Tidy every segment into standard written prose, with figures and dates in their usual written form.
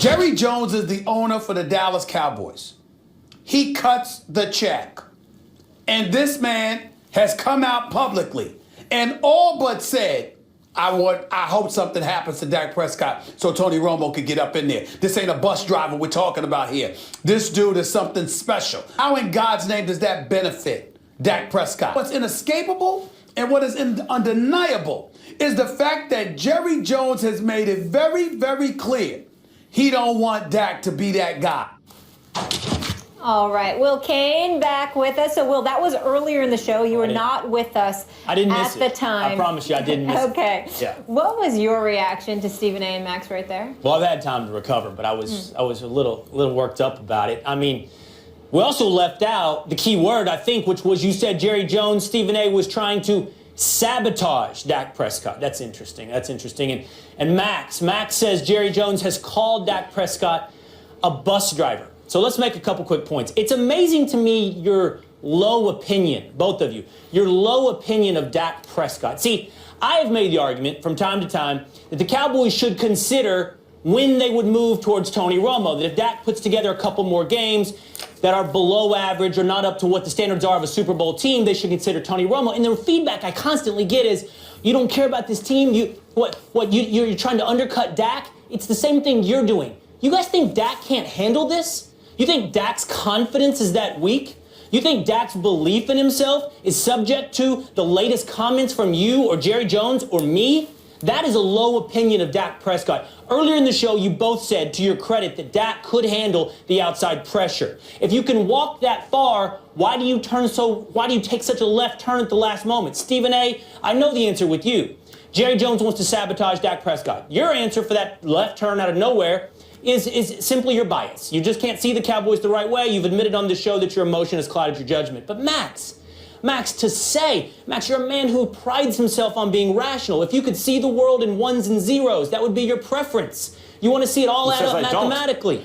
Jerry Jones is the owner for the Dallas Cowboys. He cuts the check. And this man has come out publicly and all but said, I hope something happens to Dak Prescott so Tony Romo could get up in there. This ain't a bus driver we're talking about here. This dude is something special. How in God's name does that benefit Dak Prescott? What's inescapable and what is undeniable is the fact that Jerry Jones has made it very, very clear he don't want Dak to be that guy. All right, Will Cain back with us. So, Will, that was earlier in the show. You were not with us at the time. I promise you, I didn't miss it. Okay. Yeah. What was your reaction to Stephen A. and Max right there? Well, I've had time to recover, but I was a little worked up about it. I mean, we also left out the key word, I think, which was you said Jerry Jones, Stephen A. was trying to sabotage Dak Prescott. That's interesting. And Max says Jerry Jones has called Dak Prescott a bus driver. So let's make a couple quick points. It's amazing to me your low opinion, both of you, your low opinion of Dak Prescott. See, I have made the argument from time to time that the Cowboys should consider when they would move towards Tony Romo, that if Dak puts together a couple more games that are below average or not up to what the standards are of a Super Bowl team, they should consider Tony Romo. And the feedback I constantly get is, you don't care about this team, you're trying to undercut Dak? It's the same thing you're doing. You guys think Dak can't handle this? You think Dak's confidence is that weak? You think Dak's belief in himself is subject to the latest comments from you or Jerry Jones or me? That is a low opinion of Dak Prescott. Earlier in the show, you both said, to your credit, that Dak could handle the outside pressure. If you can walk that far, why do you take such a left turn at the last moment? Stephen A., I know the answer with you. Jerry Jones wants to sabotage Dak Prescott. Your answer for that left turn out of nowhere is simply your bias. You just can't see the Cowboys the right way. You've admitted on the show that your emotion has clouded your judgment. But Max, you're a man who prides himself on being rational. If you could see the world in ones and zeros, that would be your preference. You want to see it all add up mathematically.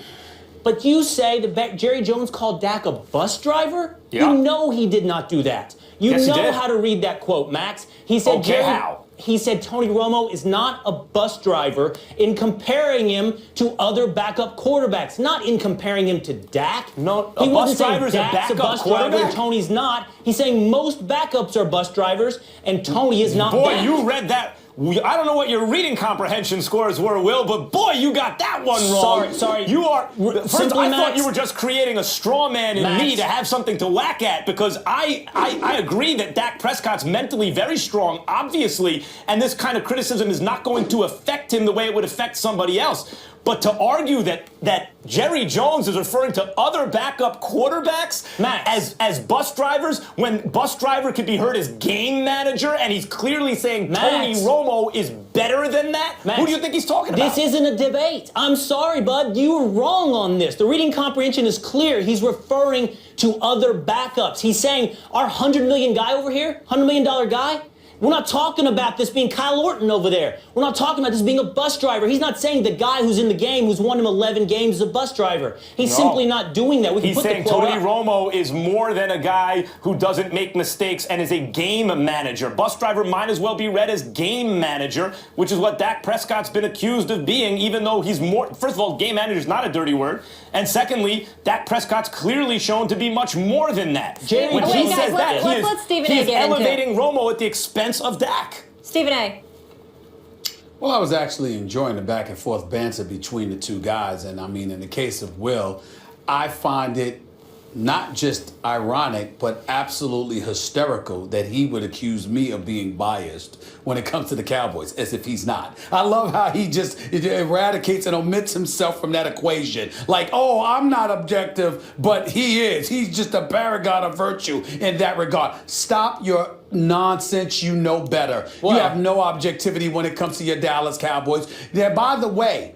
But you say that Jerry Jones called Dak a bus driver? Yeah. You know he did not do that. You know how to read that quote, Max. He said how? He said Tony Romo is not a bus driver in comparing him to other backup quarterbacks, not in comparing him to Dak. No, he a bus driver is a Dak's backup bus driver quarterback? and Tony's not. He's saying most backups are bus drivers and Tony is not. Boy, Dak. you read that. I don't know what your reading comprehension scores were, Will, but boy, you got that one wrong. Sorry. You are. First, Simply, I thought Max, you were just creating a straw man in me to have something to whack at, because I agree that Dak Prescott's mentally very strong, obviously, and this kind of criticism is not going to affect him the way it would affect somebody else. But to argue that Jerry Jones is referring to other backup quarterbacks as bus drivers, when bus driver could be heard as game manager, and he's clearly saying Tony Romo is better than that? Who do you think he's talking about? This isn't a debate. I'm sorry, bud. You were wrong on this. The reading comprehension is clear. He's referring to other backups. He's saying our $100 million guy over here, $100 million guy, we're not talking about this being Kyle Orton over there. We're not talking about this being a bus driver. He's not saying the guy who's in the game, who's won him 11 games, is a bus driver. He's simply not doing that. He's saying Tony Romo is more than a guy who doesn't make mistakes and is a game manager. Bus driver might as well be read as game manager, which is what Dak Prescott's been accused of being, even though he's more. First of all, game manager is not a dirty word. And secondly, Dak Prescott's clearly shown to be much more than that. When he says that, he is elevating Romo at the expense of Dak. Stephen A. Well, I was actually enjoying the back and forth banter between the two guys. And I mean, in the case of Will, I find it not just ironic, but absolutely hysterical that he would accuse me of being biased when it comes to the Cowboys, as if he's not. I love how he just eradicates and omits himself from that equation. Like, oh, I'm not objective, but he is. He's just a paragon of virtue in that regard. Stop your nonsense. You know better. You have no objectivity when it comes to your Dallas Cowboys. Yeah, by the way,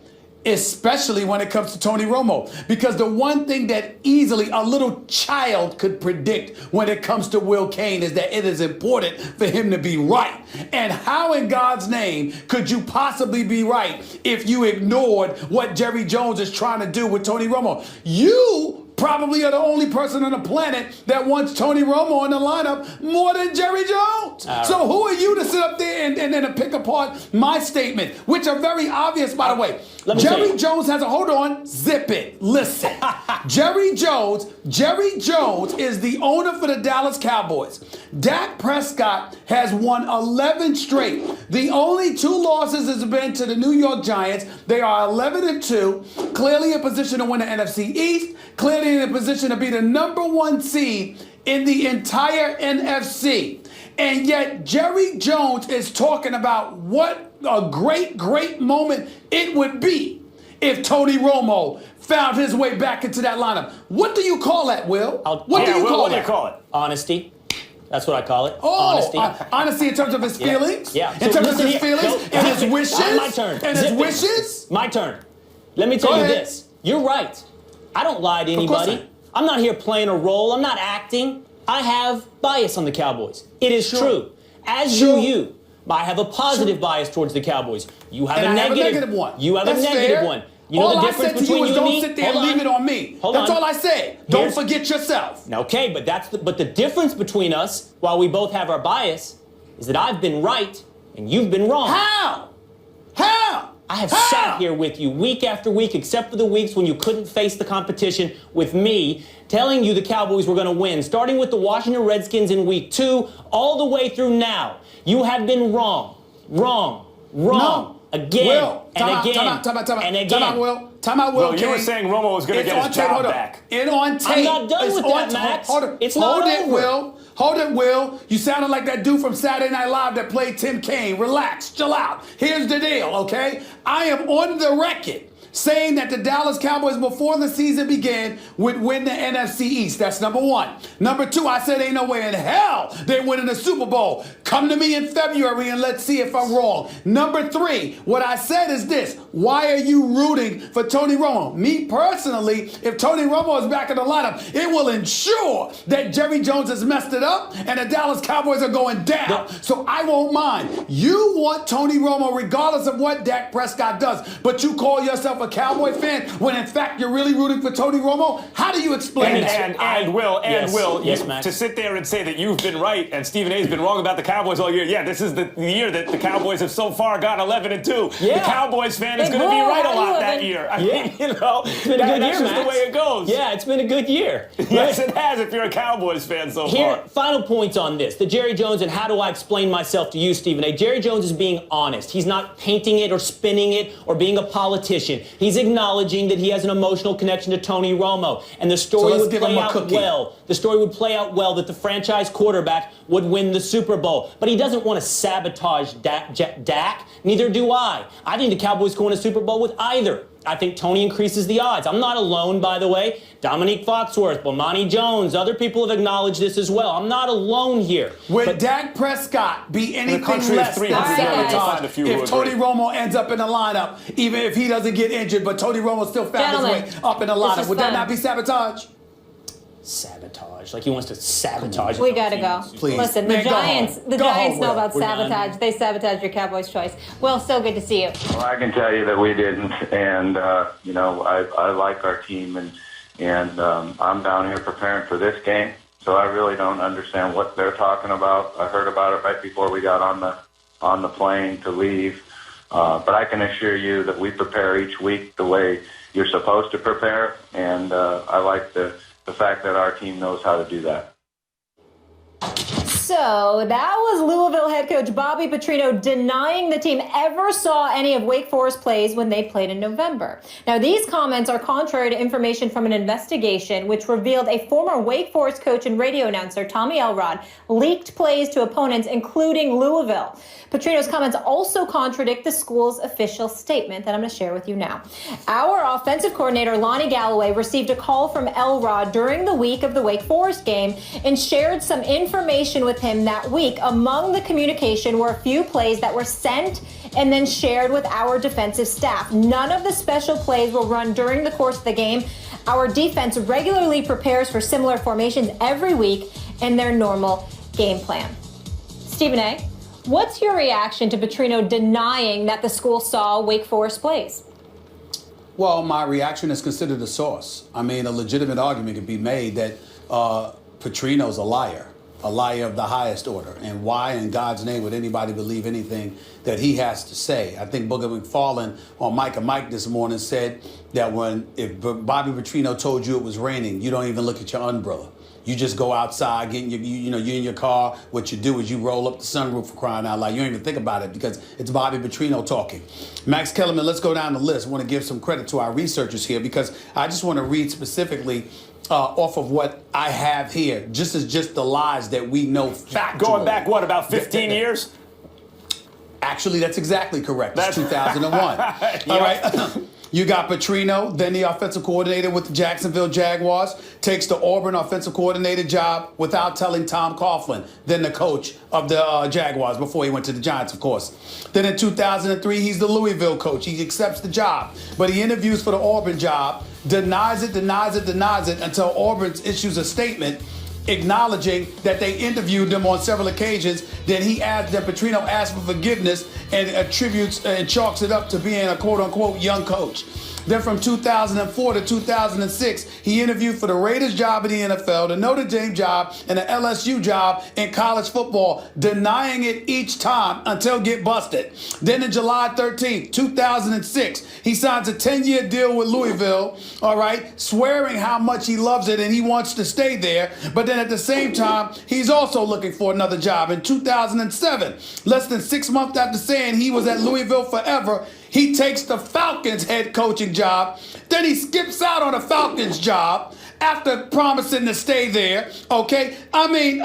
especially when it comes to Tony Romo, because the one thing that easily a little child could predict when it comes to Will Cain is that it is important for him to be right. And how in God's name could you possibly be right if you ignored what Jerry Jones is trying to do with Tony Romo? You probably are the only person on the planet that wants Tony Romo in the lineup more than Jerry Jones. So who are you to sit up there and pick apart my statement, which are very obvious, by the way. Let me tell Jerry you. Jones has a, hold on, zip it, listen. Jerry Jones is the owner for the Dallas Cowboys. Dak Prescott has won 11 straight. The only 2 losses has been to the New York Giants. They are 11-2, clearly in position to win the NFC East, clearly in a position to be the number 1 seed in the entire NFC. And yet Jerry Jones is talking about what a great moment it would be if Tony Romo found his way back into that lineup. What do you call that, Will? What do you call it? Honesty. That's what I call it. Oh, Honesty. honesty in terms of his feelings? Yeah. In So terms of listen his here. feelings? No, And his zip it. wishes? My turn. And Zip his it. wishes? My turn. Let me tell Go you ahead. this. You're right. I don't lie to Of course anybody. I'm not here playing a role. I'm not acting. I have bias on the Cowboys. It is Sure. true. As Sure. do you. I have a positive bias towards the Cowboys. You have And a I have a negative. negative one. You have That's a negative fair. one. You know all the I difference said to between you is you and don't me? sit there and Hold leave on. it on me. Hold That's on. all I said. Don't Here's- forget yourself. Okay, but the difference between us, while we both have our bias, is that I've been right and you've been wrong. How? I have How? sat here with you week after week, except for the weeks when you couldn't face the competition with me, telling you the Cowboys were going to win, starting with the Washington Redskins in week 2, all the way through now. You have been wrong. No. Again, Will, and time again, out, time out. and again. Time out, Will. Time out, Will. Well, you were King. saying Romo was going to It's get on his tape. job Hold on. back. It's on tape. not done It's with on that, tape. Max. Hold it. It's not Hold it, over. Will. Hold it, Will. You sounded like that dude from Saturday Night Live that played Tim Kaine. Relax. Chill out. Here's the deal, okay? I am on the record saying that the Dallas Cowboys, before the season began, would win the NFC East. That's number 1. Number 2, I said ain't no way in hell they're winning the Super Bowl. Come to me in February and let's see if I'm wrong. Number 3, what I said is this. Why are you rooting for Tony Romo? Me personally, if Tony Romo is back in the lineup, it will ensure that Jerry Jones has messed it up and the Dallas Cowboys are going down. So I won't mind. You want Tony Romo regardless of what Dak Prescott does, but you call yourself a Cowboy fan when in fact you're really rooting for Tony Romo? How do you explain that? And Will, Yes, Max. to sit there and say that you've been right and Stephen A's been wrong about the Cowboys all year. Yeah, this is the year that the Cowboys have so far gone 11-2. Yeah. The Cowboys fan is Big going to be Will, right a how you lot that living? year. I Yeah. mean, you know, It's been a good that's year, just Max. the way it goes. Yeah, it's been a good year. Yes, it has if you're a Cowboys fan so Here, far. final points on this. The Jerry Jones and how do I explain myself to you, Stephen A. Jerry Jones is being honest. He's not painting it or spinning it or being a politician. He's acknowledging that he has an emotional connection to Tony Romo. And the story let's would give him play a out cookie. well. The story would play out well that the franchise quarterback would win the Super Bowl. But he doesn't want to sabotage Dak. Neither do I. I think the Cowboys can win a Super Bowl with either. I think Tony increases the odds. I'm not alone, by the way. Dominique Foxworth, Bomani Jones, other people have acknowledged this as well. I'm not alone here. Would Dak Prescott be anything country is less than 300 million. You'll sabotage find a few who if Tony agree. Romo ends up in the lineup, even if he doesn't get injured, but Tony Romo still found Gentlemen, his way up in the this lineup? is Would that fun. not be sabotage? Sabotage. Like he wants to sabotage. We gotta go. Please. Listen, Man, the go Giants. home. The Go Giants home, know Will. about We're done. sabotage. They sabotage your Cowboys' choice. Well, so good to see you. Well, I can tell you that we didn't, and you know, I like our team, and I'm down here preparing for this game, so I really don't understand what they're talking about. I heard about it right before we got on the plane to leave, but I can assure you that we prepare each week the way you're supposed to prepare, and I like the fact that our team knows how to do that. So that was Louisville head coach Bobby Petrino denying the team ever saw any of Wake Forest plays when they played in November. Now, these comments are contrary to information from an investigation which revealed a former Wake Forest coach and radio announcer, Tommy Elrod, leaked plays to opponents, including Louisville. Petrino's comments also contradict the school's official statement that I'm going to share with you now. Our offensive coordinator, Lonnie Galloway, received a call from Elrod during the week of the Wake Forest game and shared some information with him that week. Among the communication were a few plays that were sent and then shared with our defensive staff. None of the special plays will run during the course of the game. Our defense regularly prepares for similar formations every week in their normal game plan. Stephen A., what's your reaction to Petrino denying that the school saw Wake Forest plays? Well, my reaction is considered a source. I mean, a legitimate argument could be made that Petrino's a liar of the highest order. And why in God's name would anybody believe anything that he has to say? I think Booger McFarland on Mike and Mike this morning said that if Bobby Petrino told you it was raining, you don't even look at your umbrella. You just go outside, you're in your car. What you do is you roll up the sunroof, for crying out loud. You don't even think about it because it's Bobby Petrino talking. Max Kellerman, let's go down the list. I want to give some credit to our researchers here because I just want to read specifically off of what I have here, just the lies that we know factually. Going back, what, about 15 years? Actually, that's exactly correct. It's 2001. All right. You got Petrino, then the offensive coordinator with the Jacksonville Jaguars, takes the Auburn offensive coordinator job without telling Tom Coughlin, then the coach of the Jaguars before he went to the Giants, of course. Then in 2003, he's the Louisville coach. He accepts the job, but he interviews for the Auburn job, denies it until Auburn issues a statement acknowledging that they interviewed them on several occasions. Then Petrino asked for forgiveness and attributes and chalks it up to being a quote-unquote young coach. Then from 2004 to 2006, he interviewed for the Raiders job in the NFL, the Notre Dame job, and the LSU job in college football, denying it each time until get busted. Then in July 13th, 2006, he signs a 10-year deal with Louisville, all right, swearing how much he loves it and he wants to stay there. But then at the same time, he's also looking for another job. In 2007, less than 6 months after saying he was at Louisville forever, he takes the Falcons head coaching job. Then he skips out on the Falcons job after promising to stay there, okay? I mean,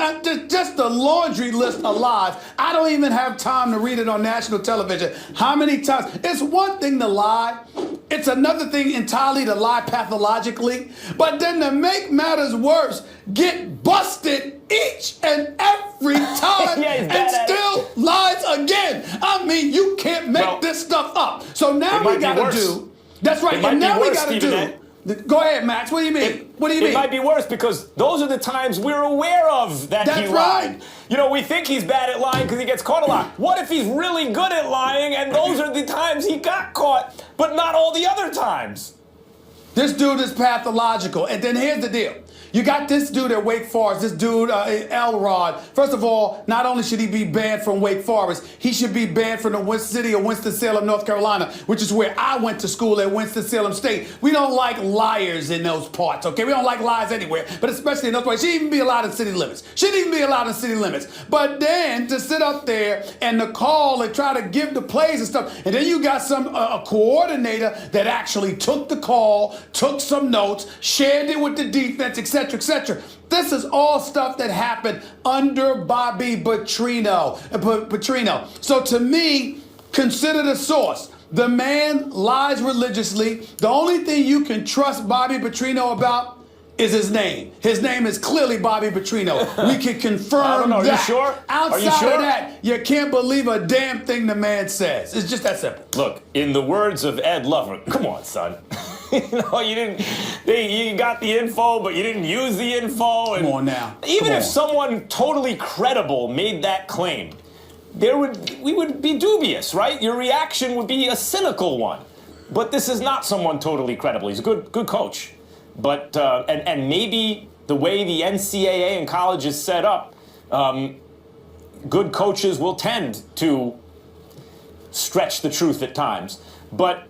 just a laundry list of lies. I don't even have time to read it on national television. How many times? It's one thing to lie. It's another thing entirely to lie pathologically. But then to make matters worse, get busted each and every time and still lies again. I mean, you can't make this stuff up. So now we got to do. That's right. And now we got to do. Go ahead, Max. What do you mean? What do you mean? It might be worse because those are the times we're aware of that he lied. Right. You know, we think he's bad at lying because he gets caught a lot. What if he's really good at lying and those are the times he got caught, but not all the other times? This dude is pathological. And then here's the deal. You got this dude at Wake Forest, this dude, Elrod. First of all, not only should he be banned from Wake Forest, he should be banned from the city of Winston-Salem, North Carolina, which is where I went to school at Winston-Salem State. We don't like liars in those parts, okay? We don't like lies anywhere, but especially in those parts. She shouldn't even be allowed in city limits. Shouldn't even be allowed in city limits. But then to sit up there and to call and try to give the plays and stuff, and then you got a coordinator that actually took the call, took some notes, shared it with the defense, etc., etc. This is all stuff that happened under Bobby Petrino. So to me, consider the source. The man lies religiously. The only thing you can trust Bobby Petrino about is his name. His name is clearly Bobby Petrino. We can confirm that. Are you sure? Outside of that, you can't believe a damn thing the man says. It's just that simple. Look, in the words of Ed Lover, come on, son. You got the info, but you didn't use the info. And come on now. Even if someone totally credible made that claim, we would be dubious, right? Your reaction would be a cynical one. But this is not someone totally credible. He's a good coach. But and maybe the way the NCAA and college is set up, good coaches will tend to stretch the truth at times. But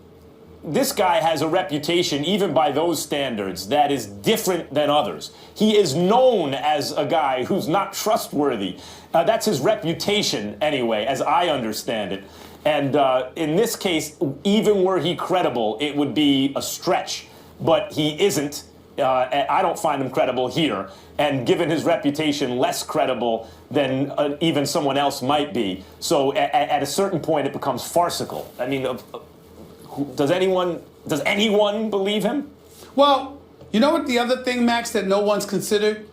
this guy has a reputation, even by those standards, that is different than others. He is known as a guy who's not trustworthy. That's his reputation, anyway, as I understand it. And in this case, even were he credible, it would be a stretch. But he isn't. I don't find him credible here. And given his reputation, less credible than even someone else might be. So at a certain point, it becomes farcical. I mean, does anyone believe him? Well, you know what the other thing, Max, that no one's considered?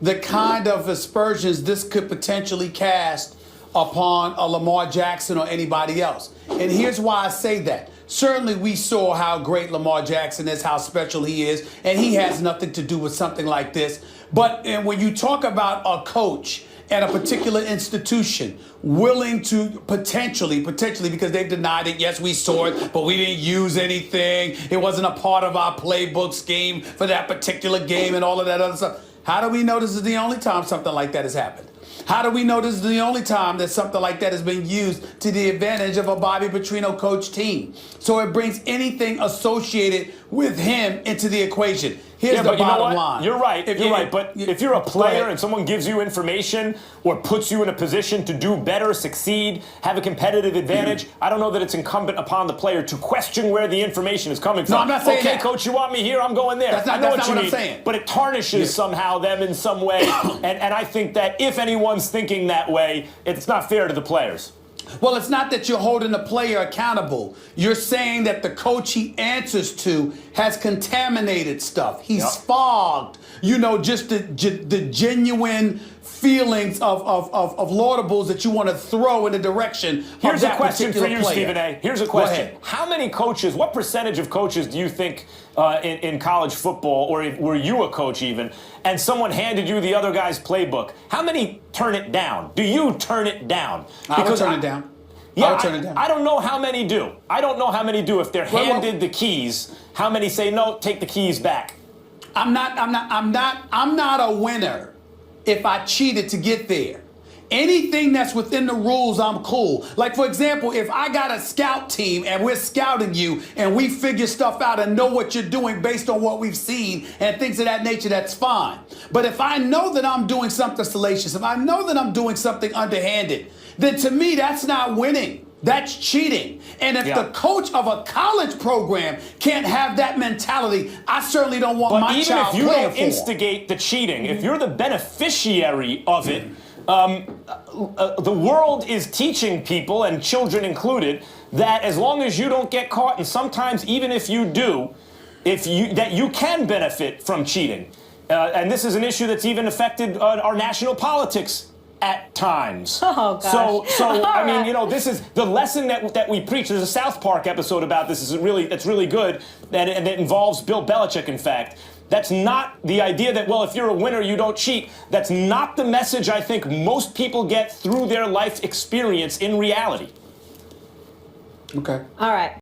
The kind of aspersions this could potentially cast upon a Lamar Jackson or anybody else. And here's why I say that. Certainly we saw how great Lamar Jackson is, how special he is, and he has nothing to do with something like this. But when you talk about a coach and a particular institution willing to potentially, because they've denied it, yes, we saw it, but we didn't use anything. It wasn't a part of our playbook scheme for that particular game and all of that other stuff. How do we know this is the only time something like that has happened? How do we know this is the only time that something like that has been used to the advantage of a Bobby Petrino coach team? So it brings anything associated with him into the equation. Here's the bottom line. You're right. You're right. But if you're a player and someone gives you information or puts you in a position to do better, succeed, have a competitive advantage, I don't know that it's incumbent upon the player to question where the information is coming from. No, I'm not saying okay, that. Coach, you want me here? I'm going there. That's not what I'm saying. But it tarnishes somehow them in some way. and I think that if anyone's thinking that way, it's not fair to the players. Well, it's not that you're holding the player accountable. You're saying that the coach he answers to has contaminated stuff. He's fogged, just the genuine feelings of laudables that you want to throw in the direction Here's of that a question for you, player. Stephen A. Here's a question. How many coaches, what percentage of coaches do you think in college football, or were you a coach even, and someone handed you the other guy's playbook, how many turn it down? Do you turn it down? I would turn it down. Yeah, I would turn it down. I don't know how many do. I don't know how many do. If they're handed the keys, how many say, no, take the keys back? I'm not a winner if I cheated to get there. Anything that's within the rules, I'm cool. Like, for example, if I got a scout team and we're scouting you and we figure stuff out and know what you're doing based on what we've seen and things of that nature, that's fine. But if I know that I'm doing something salacious, if I know that I'm doing something underhanded, then to me, that's not winning. That's cheating. And if the coach of a college program can't have that mentality, I certainly don't want my child playing for. But even if you don't instigate the cheating, if you're the beneficiary of it, the world is teaching people, and children included, that as long as you don't get caught, and sometimes even if you do, that you can benefit from cheating. And this is an issue that's even affected our national politics at times. Oh, gosh. So I mean, this is the lesson that we preach. There's a South Park episode about this. That's really good, and it involves Bill Belichick, in fact. That's not the idea that, well, if you're a winner, you don't cheat. That's not the message I think most people get through their life experience in reality. Okay. All right.